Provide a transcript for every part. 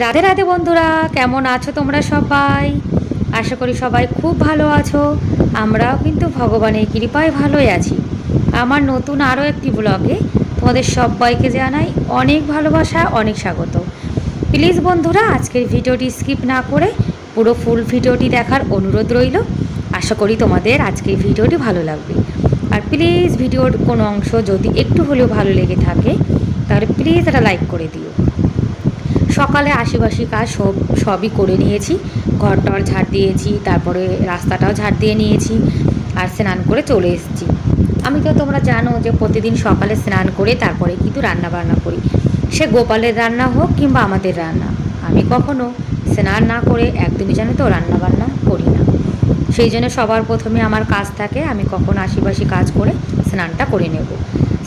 রাধে রাধে বন্ধুরা, কেমন আছো তোমরা সবাই? আশা করি সবাই খুব ভালো আছো। আমরাও কিন্তু ভগবানের কৃপায় ভালোই আছি। আমার নতুন আরও একটি ব্লগে তোমাদের সবাইকে জানাই অনেক ভালোবাসা, অনেক স্বাগত। প্লিজ বন্ধুরা, আজকের ভিডিওটি স্কিপ না করে পুরো ফুল ভিডিওটি দেখার অনুরোধ রইল। আশা করি তোমাদের আজকের ভিডিওটি ভালো লাগবে। আর প্লিজ ভিডিওর কোনো অংশ যদি একটু হলেও ভালো লেগে থাকে তাহলে প্লিজ একটা লাইক করে দিও। সকালে আশিবাসি কাজ সবই করে নিয়েছি। ঘরটর ঝাড় দিয়েছি, তারপরে রাস্তাটাও ঝাড় দিয়ে নিয়েছি, আর স্নান করে চলে এসেছি। আমি তো তোমরা জানো যে প্রতিদিন সকালে স্নান করে তারপরে কিন্তু রান্না বান্না করি, সে গোপালের রান্না হোক কিংবা আমাদের রান্না। আমি কখনো স্নান না করে একদমই জানো তো রান্না বান্না করি না। সেই জন্য সবার প্রথমে আমার কাজ থাকে, আমি কখন আশিবাসি কাজ করে স্নানটা করে নেব।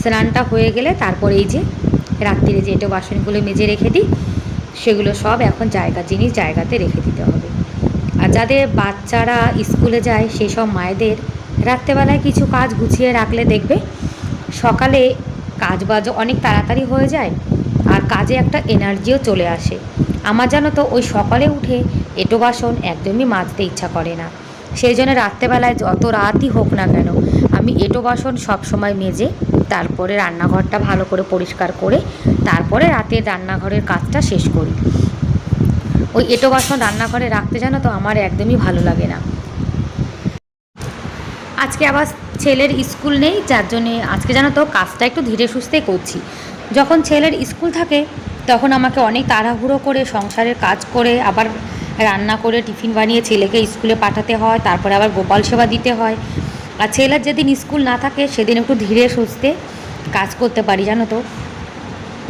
স্নানটা হয়ে গেলে তারপরে এই যে রাত্রিরে যে এটো বাসনগুলো মেজে রেখে দিই, সেগুলো সব এখন জিনিস জায়গাতে রেখে দিতে হবে। আর যাদের বাচ্চারা স্কুলে যায় সেই সব মায়েদের রাত্রেবেলায় কিছু কাজ গুছিয়ে রাখলে দেখবে সকালে কাজবাজও অনেক তাড়াতাড়ি হয়ে যায়, আর কাজে একটা এনার্জিও চলে আসে। আমার জানো তো ওই সকালে উঠে এঁটো বাসন একদমই মাজতে ইচ্ছা করে না। সেই জন্য রাত্রেবেলায় যত রাতই হোক না কেন আমি এঁটো বাসন সবসময় মেজে তারপরে রান্নাঘরটা ভালো করে পরিষ্কার করে তারপরে রাতের রান্নাঘরের কাজটা শেষ করি। ওই এঁটো বাসন রান্নাঘরে রাখতে জানো তো আমার একদমই ভালো লাগে না। আজকে আবার ছেলের স্কুল নেই, যার জন্যে আজকে জানো তো কাজটা একটু ধীরে সুস্থে করছি। যখন ছেলের স্কুল থাকে তখন আমাকে অনেক তাড়াহুড়ো করে সংসারের কাজ করে আবার রান্না করে টিফিন বানিয়ে ছেলেকে স্কুলে পাঠাতে হয়, তারপরে আবার গোপাল সেবা দিতে হয়। আর ছেলের যেদিন স্কুল না থাকে সেদিন একটু ধীরে সুস্থে কাজ করতে পারি জানো তো।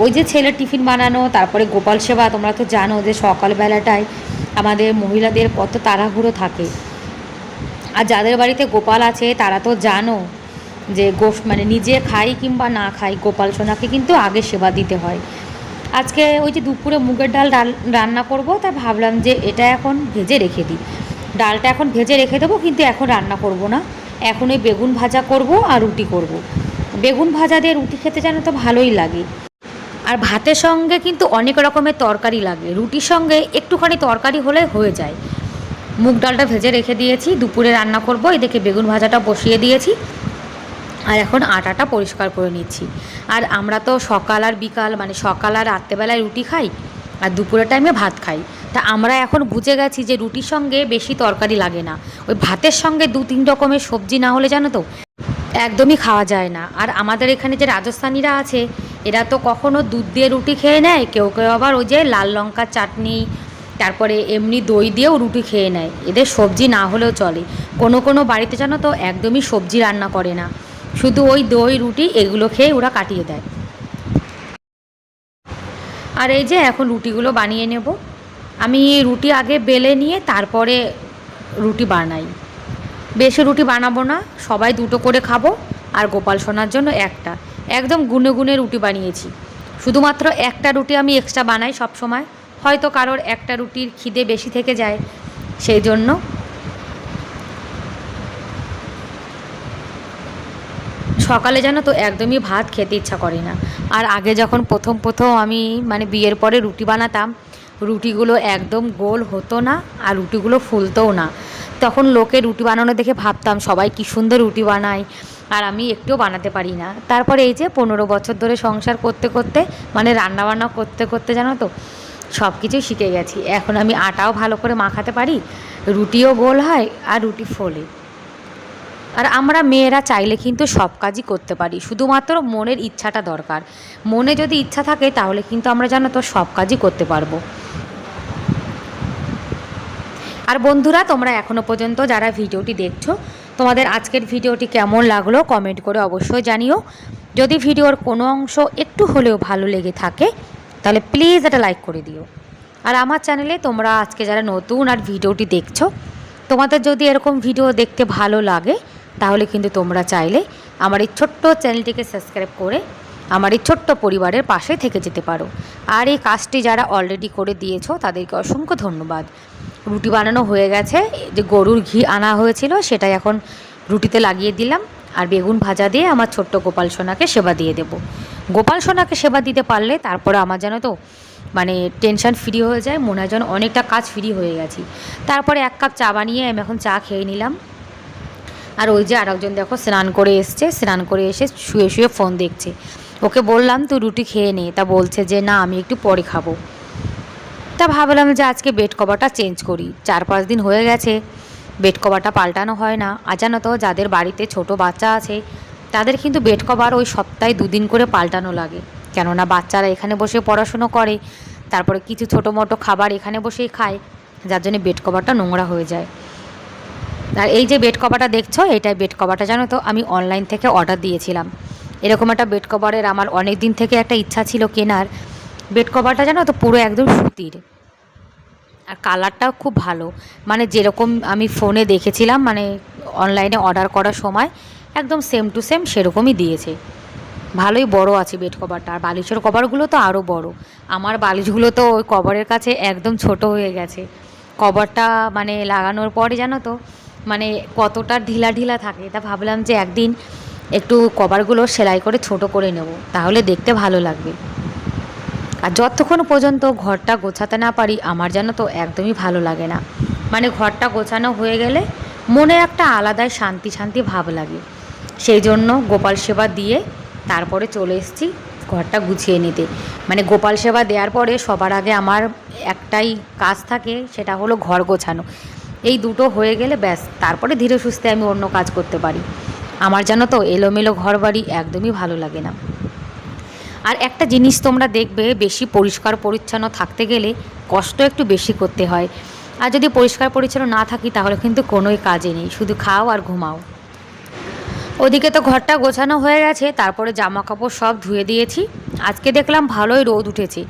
ওই যে ছেলের টিফিন বানানো, তারপরে গোপাল সেবা, তোমরা তো জানো যে সকালবেলাটায় আমাদের মহিলাদের কত তাড়াহুড়ো থাকে। আর যাদের বাড়িতে গোপাল আছে তারা তো জানো যে মানে নিজে খাই কিংবা না খাই গোপাল সোনাকে কিন্তু আগে সেবা দিতে হয়। আজকে ওই যে দুপুরে মুগের ডাল রান্না করব, তা ভাবলাম যে এটা এখন ভেজে রেখে দিই। ডালটা এখন ভেজে রেখে দেবো, কিন্তু এখন রান্না করব না। এখন ওই বেগুন ভাজা করব আর রুটি করব। বেগুন ভাজা দিয়ে রুটি খেতে জানো তো ভালোই লাগে। আর ভাতের সঙ্গে কিন্তু অনেক রকমের তরকারি লাগে, রুটির সঙ্গে একটুখানি তরকারি হলে হয়ে যায়। মুগ ডালটা ভেজে রেখে দিয়েছি, দুপুরে রান্না করব। এদিকে বেগুন ভাজাটা বসিয়ে দিয়েছি, আর এখন আটাটা পরিষ্কার করে নিচ্ছি। আর আমরা তো সকাল আর বিকাল মানে সকাল আর রাত্রেবেলায় রুটি খাই, আর দুপুরের টাইমে ভাত খাই। তা আমরা এখন বুঝে গেছি যে রুটির সঙ্গে বেশি তরকারি লাগে না, ওই ভাতের সঙ্গে 2-3 রকমের সবজি না হলে জানো তো একদমই খাওয়া যায় না। আর আমাদের এখানে যে রাজস্থানীরা আছে এরা তো কখনো দুধ দিয়ে রুটি খেয়ে নেয়, কেউ কেউ আবার ওই যে লাল লঙ্কার চাটনি, তারপরে এমনি দই দিয়েও রুটি খেয়ে নেয়। এদের সবজি না হলেও চলে। কোনো কোনো বাড়িতে জানো তো একদমই সবজি রান্না করে না, শুধু ওই দই রুটি এগুলো খেয়ে ওরা কাটিয়ে দেয়। আর এই যে এখন রুটিগুলো বানিয়ে নেব। আমি রুটি আগে বেলে নিয়ে তারপরে রুটি বানাই। বেশি রুটি বানাবো না, সবাই 2টো করে খাবো, আর গোপাল সোনার জন্য একটা। একদম গুনে গুনে রুটি বানিয়েছি। শুধুমাত্র একটা রুটি আমি এক্সট্রা বানাই সব সময়, হয়তো কারোর একটা রুটির খিদে বেশি থেকে যায় সেই জন্য। সকালে জানো তো একদমই ভাত খেতে ইচ্ছা করে না। আর আগে যখন প্রথম প্রথম আমি মানে বিয়ের পরে রুটি বানাতাম, রুটিগুলো একদম গোল হতো না, আর রুটিগুলো ফুলতোও না। তখন লোকে রুটি বানানো দেখে ভাবতাম সবাই কী সুন্দর রুটি বানায়, আর আমি একটুও বানাতে পারি না। তারপরে এই যে 15 বছর ধরে সংসার করতে করতে মানে রান্নাবান্না করতে করতে জানো তো সব কিছুই শিখে গেছি। এখন আমি আটাও ভালো করে মাখাতে পারি, রুটিও গোল হয় আর রুটি ফোলে। আর আমরা মেয়েরা চাইলে কিন্তু সব কাজই করতে পারি, শুধুমাত্র মনের ইচ্ছাটা দরকার। মনে যদি ইচ্ছা থাকে তাহলে কিন্তু আমরা জানো তো সব কাজই করতে পারবো। আর বন্ধুরা, তোমরা এখনও পর্যন্ত যারা ভিডিওটি দেখছো, তোমাদের আজকের ভিডিওটি কেমন লাগলো কমেন্ট করে অবশ্যই জানিও। যদি ভিডিওর কোনো অংশ একটু হলেও ভালো লেগে থাকে তাহলে প্লিজ এটা লাইক করে দিও। আর আমার চ্যানেলে তোমরা আজকে যারা নতুন আর ভিডিওটি দেখছো, তোমাদের যদি এরকম ভিডিও দেখতে ভালো লাগে তাহলে কিন্তু তোমরা চাইলে আমার এই ছোট্ট চ্যানেলটিকে সাবস্ক্রাইব করে আমার এই ছোট্ট পরিবারের পাশে থেকে যেতে পারো। আর এই কাজটি যারা অলরেডি করে দিয়েছো তাদেরকে অসংখ্য ধন্যবাদ। রুটি বানানো হয়ে গেছে, যে গরুর ঘি আনা হয়েছিল সেটাই এখন রুটিতে লাগিয়ে দিলাম, আর বেগুন ভাজা দিয়ে আমার ছোট্ট গোপাল সোনাকে সেবা দিয়ে দেব। গোপাল সোনাকে সেবা দিতে পারলে তারপরে আমার জানো তো মানে টেনশন ফ্রি হয়ে যায়, মনে হয় যেন অনেকটা কাজ ফ্রি হয়ে গেছি। তারপরে 1 কাপ চা বানিয়ে আমি এখন চা খেয়ে নিলাম। আর ওই যে আরেকজন দেখো স্নান করে এসছে, স্নান করে এসে শুয়ে শুয়ে ফোন দেখছে। ওকে বললাম তুই রুটি খেয়ে নে, তা বলছে যে না আমি একটু পরে খাবো। তা ভাবলাম যে আজকে বেড কভারটা চেঞ্জ করি, 4-5 দিন হয়ে গেছে বেড কভারটা পাল্টানো হয় না। আর জানো তো যাদের বাড়িতে ছোট বাচ্চা আছে তাদের কিন্তু বেড কভার ওই সপ্তাহে 2 দিন করে পাল্টানো লাগে, কেননা বাচ্চারা এখানে বসে পড়াশুনো করে, তারপরে কিছু ছোটো মোটো খাবার এখানে বসেই খায়, যার জন্য বেড কভারটা নোংরা হয়ে যায়। আর এই যে বেড কভারটা দেখছো, এটাই বেড কভারটা জানো তো আমি অনলাইন থেকে অর্ডার দিয়েছিলাম। এরকম একটা বেড কভারের আমার অনেক দিন থেকে একটা ইচ্ছা ছিল কেনার। বেড কভারটা জানো তো পুরো একদম সুতির, আর কালারটাও খুব ভালো, মানে যেরকম আমি ফোনে দেখেছিলাম, মানে অনলাইনে অর্ডার করার সময় একদম সেম টু সেম সেরকমই দিয়েছে। ভালোই বড় আছে বেড কভারটা, আর বালিশের কভারগুলো তো আরও বড়। আমার বালিশগুলো তো ওই কভারের কাছে একদম ছোট হয়ে গেছে। কভারটা মানে লাগানোর পরে জানো তো মানে কতটা ঢিলা ঢিলা থাকে, তা ভাবলাম যে একদিন একটু কভারগুলো সেলাই করে ছোট করে নেব, তাহলে দেখতে ভালো লাগবে। আর যতক্ষণ পর্যন্ত ঘরটা গোছাতে না পারি আমার জানো তো একদমই ভালো লাগে না। মানে ঘরটা গোছানো হয়ে গেলে মনে একটা আলাদাই শান্তি শান্তি ভাব লাগে। সেই জন্য গোপাল সেবা দিয়ে তারপরে চলে এসেছি ঘরটা গুছিয়ে নিতে। মানে গোপাল সেবা দেওয়ার পরে সবার আগে আমার একটাই কাজ থাকে, সেটা হলো ঘর গোছানো। এই দুটো হয়ে গেলে ব্যাস, তারপরে ধীরে সুস্থে আমি অন্য কাজ করতে পারি। আমার জানো তো এলোমেলো ঘর বাড়ি একদমই ভালো লাগে না। আর একটা জিনিস তোমরা দেখবে, বেশি পরিষ্কার পরিচ্ছন্ন থাকতে গেলে কষ্ট একটু বেশি করতে হয়। আর যদি পরিষ্কার পরিচ্ছন্ন না থাকি তাহলে কিন্তু কোনোই কাজে নেই, শুধু খাও আর ঘুমাও। ওদিকে তো ঘরটা গোছানো হয়ে গেছে, তারপরে জামা কাপড় সব ধুয়ে দিয়েছি। আজকে দেখলাম ভালোই রোদ উঠেছে।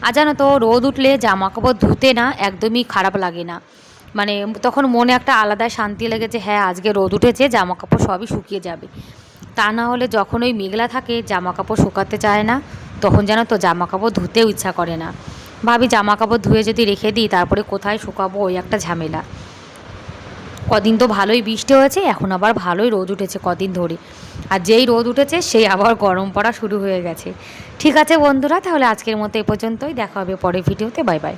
আর জানো তো রোদ উঠলে জামা কাপড় ধুতে না একদমই খারাপ লাগে না, মানে তখন মনে একটা আলাদা শান্তি লেগেছে, হ্যাঁ আজকে রোদ উঠেছে জামা কাপড় সবই শুকিয়ে যাবে। তা না হলে যখন ওই মেঘলা থাকে জামা কাপড় শুকাতে চায় না, তখন জানো তো জামা কাপড় ধুতেও ইচ্ছা করে না। ভাবি জামা কাপড় ধুয়ে যদি রেখে দিই তারপরে কোথায় শুকাবো, ওই একটা ঝামেলা। কদিন তো ভালোই বৃষ্টি হয়েছে, এখন আবার ভালোই রোদ উঠেছে কদিন ধরে। আর যেই রোদ উঠেছে সেই আবার গরম পড়া শুরু হয়ে গেছে। ঠিক আছে বন্ধুরা, তাহলে আজকের মতো এ পর্যন্তই, দেখা হবে পরের ভিডিওতে। Bye bye.